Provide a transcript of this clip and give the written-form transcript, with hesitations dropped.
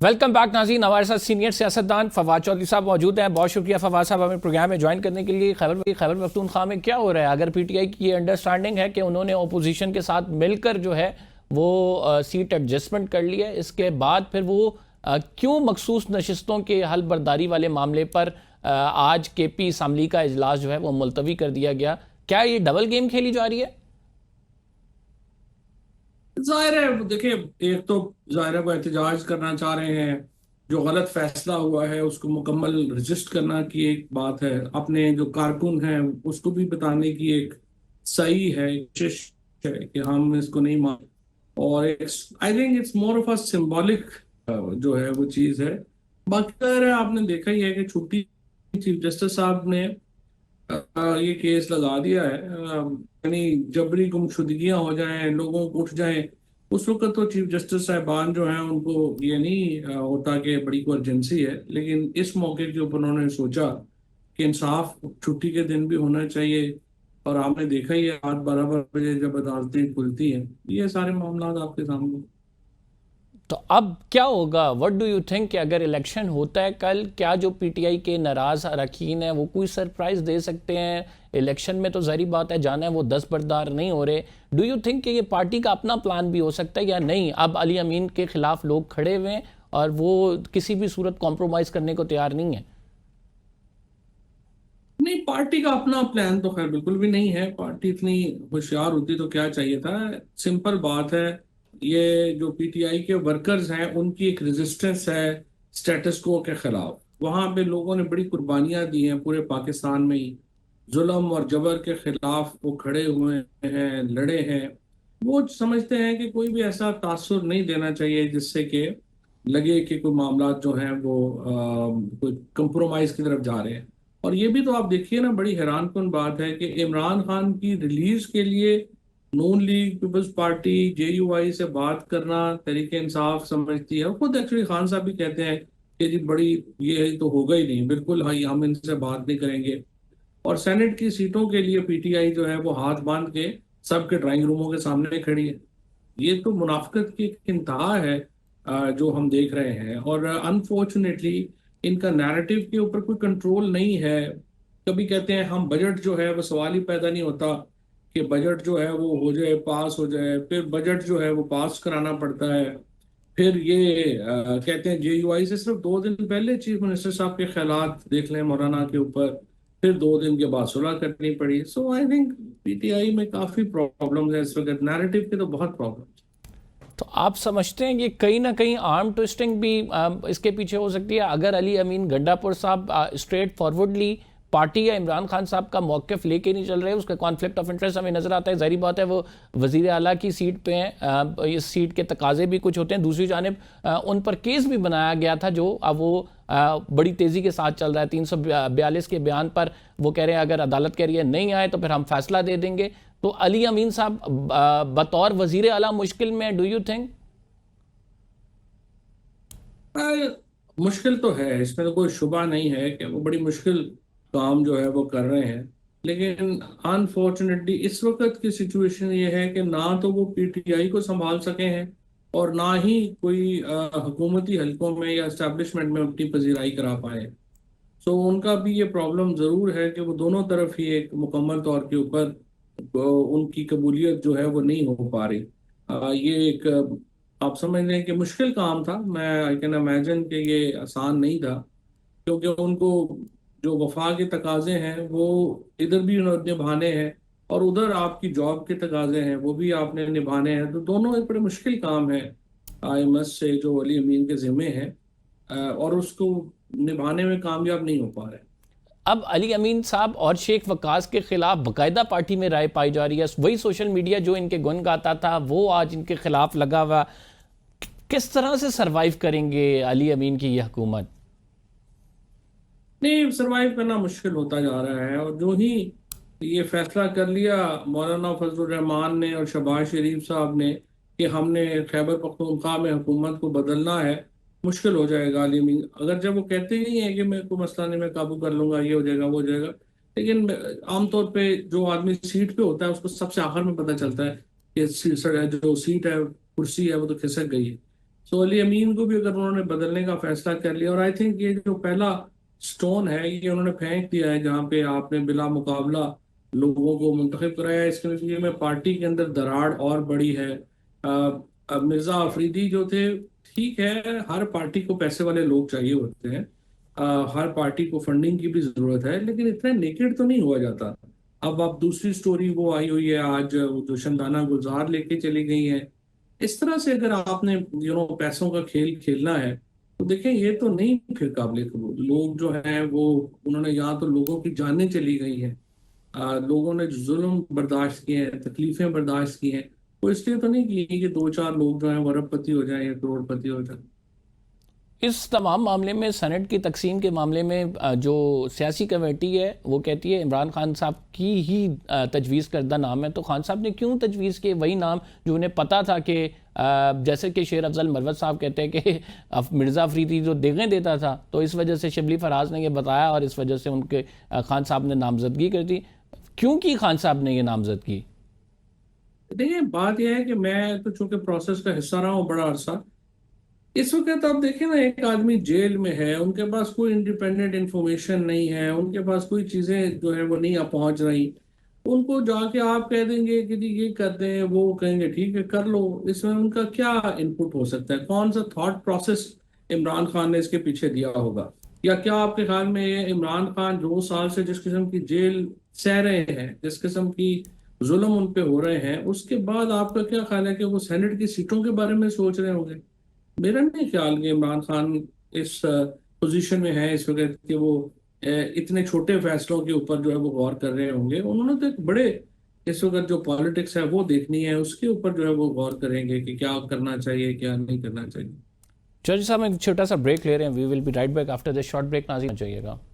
Welcome back नाज़रीन। हमारे साथ सीनियर सियासतदान फवाद चौधरी साहब मौजूद हैं। बहुत शुक्रिया फवाद साहब हमें प्रोग्राम में ज्वाइन करने के लिए। खैबर पख्तूनख्वा में क्या हो रहा है? अगर पीटीआई की ये अंडरस्टैंडिंग है कि उन्होंने अपोजिशन के साथ मिलकर जो है वो सीट एडजस्टमेंट कर लिया है, इसके बाद फिर वो क्यों मखसूस नशिस्तों के हल बर्दारी वाले मामले पर आज केपी असम्बली का इजलास जो है वो मुलतवी कर दिया गया? क्या ये डबल गेम खेली जा रही है? जाहिर है, देखिए, एक तो जाहिर है वो एहतजाज करना चाह रहे हैं। जो गलत फैसला हुआ है उसको मुकम्मल रजिस्ट करना की एक बात है, अपने जो कारकुन हैं उसको भी बताने की एक सही है कोशिश है कि हम इसको नहीं मान। और I think it's more of a symbolic जो है वो चीज है। बाकी जाहिर है, आपने देखा ही है कि छुट्टी चीफ जस्टिस साहब ने ये केस लगा दिया है। यानी जबरी गुमशुदगियां हो जाएं, लोगों को उठ जाएं, उस वक्त तो चीफ जस्टिस साहबान जो हैं उनको ये नहीं होता कि बड़ी कोई अर्जेंसी है। लेकिन इस मौके के ऊपर उन्होंने सोचा कि इंसाफ छुट्टी के दिन भी होना चाहिए। और आपने देखा ही है, रात 12 बजे जब अदालतें खुलती हैं, ये सारे मामला आपके सामने। तो अब क्या होगा? व्हाट डू यू थिंक कि अगर इलेक्शन होता है कल, क्या जो पीटीआई के नाराज अरकान हैं वो कोई सरप्राइज दे सकते हैं? इलेक्शन में तो ज़ाहिर बात है जाना है, वो दस बरदार नहीं हो रहे। डू यू थिंक कि ये पार्टी का अपना प्लान भी हो सकता है या नहीं? अब अली अमीन के खिलाफ लोग खड़े हुए हैं और वो किसी भी सूरत कॉम्प्रोमाइज करने को तैयार नहीं है। नहीं, पार्टी का अपना प्लान तो खैर बिल्कुल भी नहीं है। पार्टी इतनी होशियार होती तो क्या चाहिए था। सिंपल बात है, ये जो पीटीआई के वर्कर्स हैं उनकी एक रेजिस्टेंस है स्टेटस को के खिलाफ। वहां पे लोगों ने बड़ी कुर्बानियां दी हैं पूरे पाकिस्तान में ही। जुल्म और जबर के खिलाफ वो खड़े हुए हैं, लड़े हैं। वो समझते हैं कि कोई भी ऐसा तासुर नहीं देना चाहिए जिससे कि लगे कि कोई मामला जो हैं वो कोई कंप्रोमाइज की तरफ जा रहे हैं। और ये भी तो आप देखिए ना, बड़ी हैरानकुन बात है कि इमरान खान की रिलीज के लिए नून लीग, पीपल्स पार्टी, जेयूआई से बात करना तरीके इंसाफ समझती है। खुद एक्चुअली खान साहब भी कहते हैं कि जी बड़ी ये तो होगा ही नहीं, बिल्कुल हाँ, हम इनसे बात नहीं करेंगे। और सेनेट की सीटों के लिए पीटीआई जो है वो हाथ बांध के सबके ड्राइंग रूमों के सामने खड़ी है। ये तो मुनाफिकत की एक इंतहा है जो हम देख रहे हैं। और अनफॉर्चुनेटली इनका नैरेटिव के ऊपर कोई कंट्रोल नहीं है। कभी कहते हैं हम बजट जो है, वो सवाल ही पैदा नहीं होता कि बजट जो है वो हो जाए, पास हो जाए। फिर बजट जो है वो पास कराना पड़ता है। फिर ये कहते हैं जेयूआई से सिर्फ 2 दिन पहले चीफ मिनिस्टर साहब के ख्यालात देख लें मौलाना के ऊपर। फिर 2 दिन के बाद सुलह करनी पड़ी। सो आई थिंक पीटीआई में काफी प्रॉब्लम्स है इस वक्त, नैरेटिव की तो बहुत प्रॉब्लम। तो आप समझते हैं कि कहीं ना कहीं आर्म ट्विस्टिंग भी इसके पीछे हो सकती है? अगर अली अमीन गड्ढापुर साहब स्ट्रेट फॉरवर्डली पार्टी या इमरान खान साहब का मौक़िफ़ लेके नहीं चल रहे, उसका कॉन्फ्लिक्ट ऑफ इंटरेस्ट हमें नज़र आता है। ज़ाहिर बात है वो वज़ीर आला की सीट पे हैं, इस सीट के तकाजे भी कुछ होते हैं। दूसरी जानिब उन पर केस भी बनाया गया था जो अब वो बड़ी तेज़ी के साथ चल रहा है। 342 के बयान पर वो कह रहे हैं अगर अदालत कह रही है नहीं आए तो फिर हम फैसला दे देंगे। तो अली अमीन साहब बतौर वज़ीर आला मुश्किल में, डू यू थिंक? मुश्किल तो है, इसमें तो कोई शुबा नहीं है कि वो बड़ी मुश्किल काम जो है वो कर रहे हैं। लेकिन अनफॉर्चुनेटली इस वक्त की सिचुएशन ये है कि ना तो वो पीटीआई को संभाल सके हैं और ना ही कोई हुकूमती हलकों में या एस्टेब्लिशमेंट में अपनी पजीराई करा पाए। सो उनका भी ये प्रॉब्लम जरूर है कि वो दोनों तरफ ही एक मुकम्मल तौर के ऊपर उनकी कबूलियत जो है वो नहीं हो पा रही। ये एक आप समझ लें कि मुश्किल काम था। मैं आई कैन इमेजिन कि ये आसान नहीं था, क्योंकि उनको जो वफा के तकाजे हैं वो इधर भी निभाने हैं और उधर आपकी जॉब के तकाजे हैं वो भी आपने निभाने हैं। तो दोनों एक बड़े मुश्किल काम है आई मस्ट से जो अली अमीन के जिम्मे है, और उसको निभाने में कामयाब नहीं हो पा रहे। अब अली अमीन साहब और शेख वकास के खिलाफ बाकायदा पार्टी में राय पाई जा रही है। वही सोशल मीडिया जो इनके गुण गाता था वो आज इनके खिलाफ लगा हुआ। किस तरह से सरवाइव करेंगे अली अमीन की यह हुकूमत? नहीं, सरवाइव करना मुश्किल होता जा रहा है। और जो ही ये फैसला कर लिया मौलाना फजलुर रहमान ने और शहबाज शरीफ साहब ने कि हमने खैबर पख्तूनख्वा में हुकूमत को बदलना है, मुश्किल हो जाएगा। आलिमी अगर जब वो कहते ही हैं कि मैं कोई मसला नहीं, मैं काबू कर लूंगा, ये हो जाएगा वो हो जाएगा। लेकिन आमतौर पे जो आदमी सीट पे होता है उसको सबसे आखिर में पता चलता है कि जो सीट है, कुर्सी है, वो तो खिसक गई है। सो अली अमीन को भी अगर उन्होंने बदलने का फैसला कर लिया, और आई थिंक ये जो पहला स्टोन है ये उन्होंने फेंक दिया है, जहाँ पे आपने बिला मुकाबला लोगों को मुंतखब कराया, इसके नतीजे में पार्टी के अंदर दरार और बड़ी है। अब मिर्जा अफरीदी जो थे, ठीक है, हर पार्टी को पैसे वाले लोग चाहिए होते हैं, हर पार्टी को फंडिंग की भी जरूरत है, लेकिन इतना नेकेड तो नहीं हुआ जाता। अब आप दूसरी स्टोरी वो आई हुई है आज, वो जो शंदाना गुलजार लेके चली गई है। इस तरह से अगर आपने पैसों का खेल खेलना है तो देखें, ये तो नहीं फिर काबिल कबूल। लोग जो हैं वो, उन्होंने यहाँ तो लोगों की जानें चली गई हैं, लोगों ने जुल्म बर्दाश्त किए हैं, तकलीफें बर्दाश्त की हैं, वो इसलिए तो नहीं की कि दो चार लोग जो हैं वो अरबपति हो जाएं या करोड़पति हो जाएं। इस तमाम मामले में सेनेट की तकसीम के मामले में जो सियासी कमेटी है वो कहती है इमरान खान साहब की ही तजवीज़ करदा नाम है। तो खान साहब ने क्यों तजवीज़ किए वही नाम जो उन्हें पता था कि जैसे कि शेर अफजल मरवत साहब कहते हैं कि मिर्ज़ा अफरीदी जो देगें देता था, तो इस वजह से शिबली फराज ने ये बताया और इस वजह से उनके खान साहब ने नामजदगी कर दी। क्यों की खान साहब ने ये नामजदगी? देखिए, बात यह है कि मैं तो चूंकि प्रोसेस का हिस्सा रहा हूँ बड़ा अरसा, इस वक्त आप देखें ना, एक आदमी जेल में है, उनके पास कोई इंडिपेंडेंट इंफॉर्मेशन नहीं है, उनके पास कोई चीजें जो है वो नहीं आ पहुंच रही, उनको जाके आप कह देंगे कि जी ये कर दें, वो कहेंगे ठीक है कर लो। इसमें उनका क्या इनपुट हो सकता है? कौन सा थॉट प्रोसेस इमरान खान ने इसके पीछे दिया होगा? या क्या आपके ख्याल में ये इमरान खान 2 साल से जिस किस्म की जेल सह रहे हैं, जिस किस्म की जुल्म उन पे हो रहे हैं, उसके बाद आपका क्या ख्याल है कि वो सेनेट की सीटों के बारे में सोच रहे होंगे? मेरा नहीं ख्याल कि इमरान खान इस पोजीशन में है इस वक्त कि वो इतने छोटे फैसलों के ऊपर जो है वो गौर कर रहे होंगे। उन्होंने तो एक बड़े, इस वक्त जो पॉलिटिक्स है वो देखनी है, उसके ऊपर जो है वो गौर करेंगे कि क्या करना चाहिए क्या नहीं करना चाहिए। चौधरी साहब, एक छोटा सा ब्रेक ले रहे हैं। We will be right back after this short break. नाज़रीन, चाहिएगा।